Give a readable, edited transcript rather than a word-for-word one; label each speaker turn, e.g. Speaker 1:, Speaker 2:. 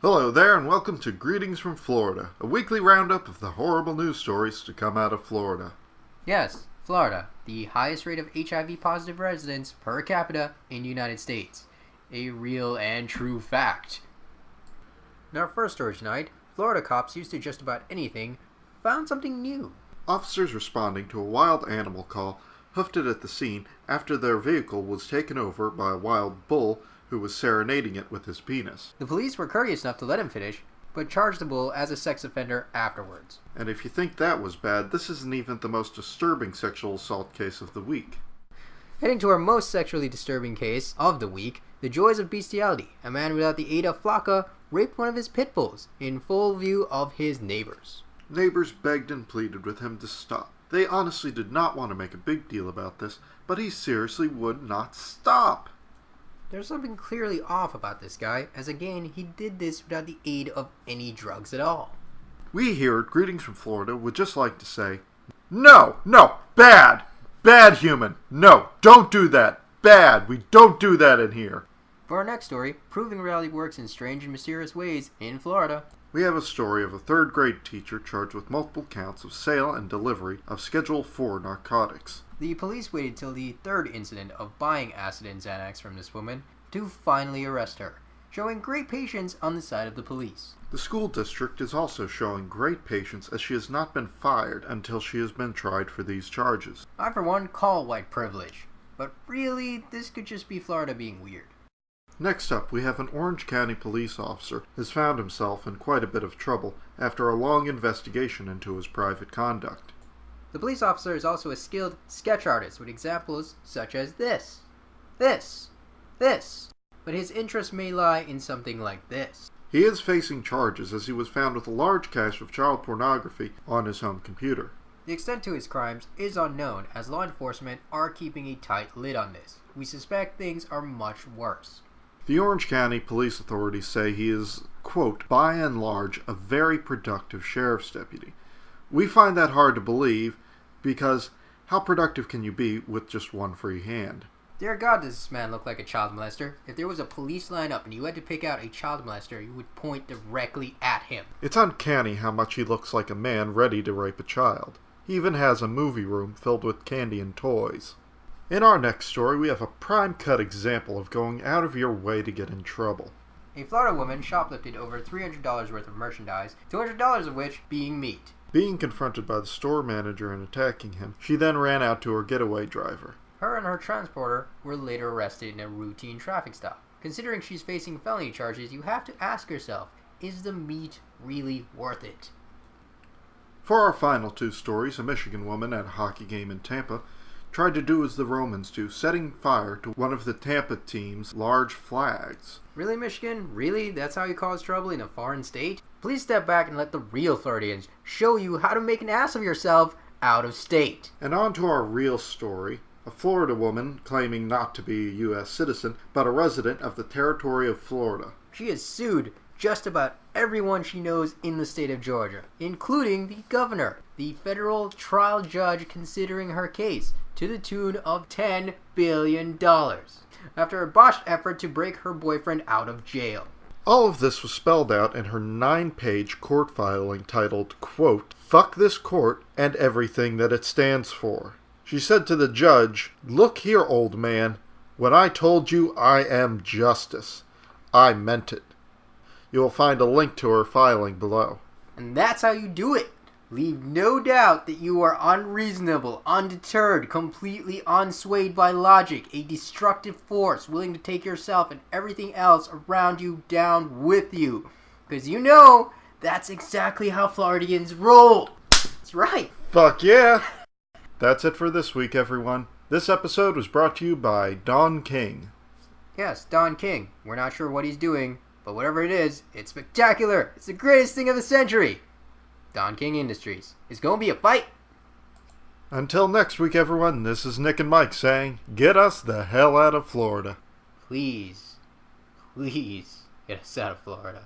Speaker 1: Hello there, and welcome to Greetings from Florida, a weekly roundup of the horrible news stories to come out of Florida.
Speaker 2: Yes, Florida, the highest rate of HIV-positive residents per capita in the United States. A real and true fact. In our first story tonight, Florida cops used to just about anything found something new.
Speaker 1: Officers responding to a wild animal call hoofed it at the scene after their vehicle was taken over by a wild bull who was serenading it with his penis.
Speaker 2: The police were courteous enough to let him finish, but charged the bull as a sex offender afterwards.
Speaker 1: And if you think that was bad, this isn't even the most disturbing sexual assault case of the week.
Speaker 2: Heading to our most sexually disturbing case of the week, the joys of bestiality. A man without the aid of Frak raped one of his pit bulls in full view of his neighbors.
Speaker 1: Neighbors begged and pleaded with him to stop. They honestly did not want to make a big deal about this, but he seriously would not stop.
Speaker 2: There's something clearly off about this guy, as again, he did this without the aid of any drugs at all.
Speaker 1: We here at Greetings from Florida would just like to say, no, bad, human, no, don't do that, bad, we don't do that in here.
Speaker 2: For our next story, proving reality works in strange and mysterious ways in Florida.
Speaker 1: We have a story of a third-grade teacher charged with multiple counts of sale and delivery of Schedule 4 narcotics.
Speaker 2: The police waited till the third incident of buying acid and Xanax from this woman to finally arrest her, showing great patience on the side of the police.
Speaker 1: The school district is also showing great patience as she has not been fired until she has been tried for these charges.
Speaker 2: I, for one, call white privilege, but really, this could just be Florida being weird.
Speaker 1: Next up, we have an Orange County police officer has found himself in quite a bit of trouble after a long investigation into his private conduct.
Speaker 2: The police officer is also a skilled sketch artist with examples such as this, but his interest may lie in something like this.
Speaker 1: He is facing charges as he was found with a large cache of child pornography on his home computer.
Speaker 2: The extent to his crimes is unknown, as law enforcement are keeping a tight lid on this. We suspect things are much worse.
Speaker 1: The Orange County police authorities say he is, quote, by and large, a very productive sheriff's deputy. We find that hard to believe because how productive can you be with just one free hand?
Speaker 2: Dear God, does this man look like a child molester? If there was a police lineup and you had to pick out a child molester, you would point directly at him.
Speaker 1: It's uncanny how much he looks like a man ready to rape a child. He even has a movie room filled with candy and toys. In our next story, we have a prime-cut example of going out of your way to get in trouble.
Speaker 2: A Florida woman shoplifted over $300 worth of merchandise, $200 of which being meat.
Speaker 1: Being confronted by the store manager and attacking him, she then ran out to her getaway driver.
Speaker 2: Her and her transporter were later arrested in a routine traffic stop. Considering she's facing felony charges, you have to ask yourself, is the meat really worth it?
Speaker 1: For our final two stories, a Michigan woman at a hockey game in Tampa tried to do as the Romans do, setting fire to one of the Tampa team's large flags.
Speaker 2: Really, Michigan? Really? That's how you cause trouble in a foreign state? Please step back and let the real Floridians show you how to make an ass of yourself out of state.
Speaker 1: And on to our real story. A Florida woman claiming not to be a U.S. citizen, but a resident of the territory of Florida.
Speaker 2: She has sued just about everyone she knows in the state of Georgia, including the governor, the federal trial judge considering her case, to the tune of $10 billion, after a botched effort to break her boyfriend out of jail.
Speaker 1: All of this was spelled out in her 9-page court filing titled, quote, "Fuck this court and everything that it stands for." She said to the judge, "Look here, old man, when I told you I am justice, I meant it." You will find a link to her filing below.
Speaker 2: And that's how you do it. Leave no doubt that you are unreasonable, undeterred, completely unswayed by logic, a destructive force willing to take yourself and everything else around you down with you. Because you know, that's exactly how Floridians roll. That's right.
Speaker 1: Fuck yeah. That's it for this week, everyone. This episode was brought to you by Don King.
Speaker 2: Yes, Don King. We're not sure what he's doing, but whatever it is, it's spectacular. It's the greatest thing of the century. Don King Industries. It's gonna be a fight.
Speaker 1: Until next week, everyone, this is Nick and Mike saying, get us the hell out of Florida.
Speaker 2: Please get us out of Florida.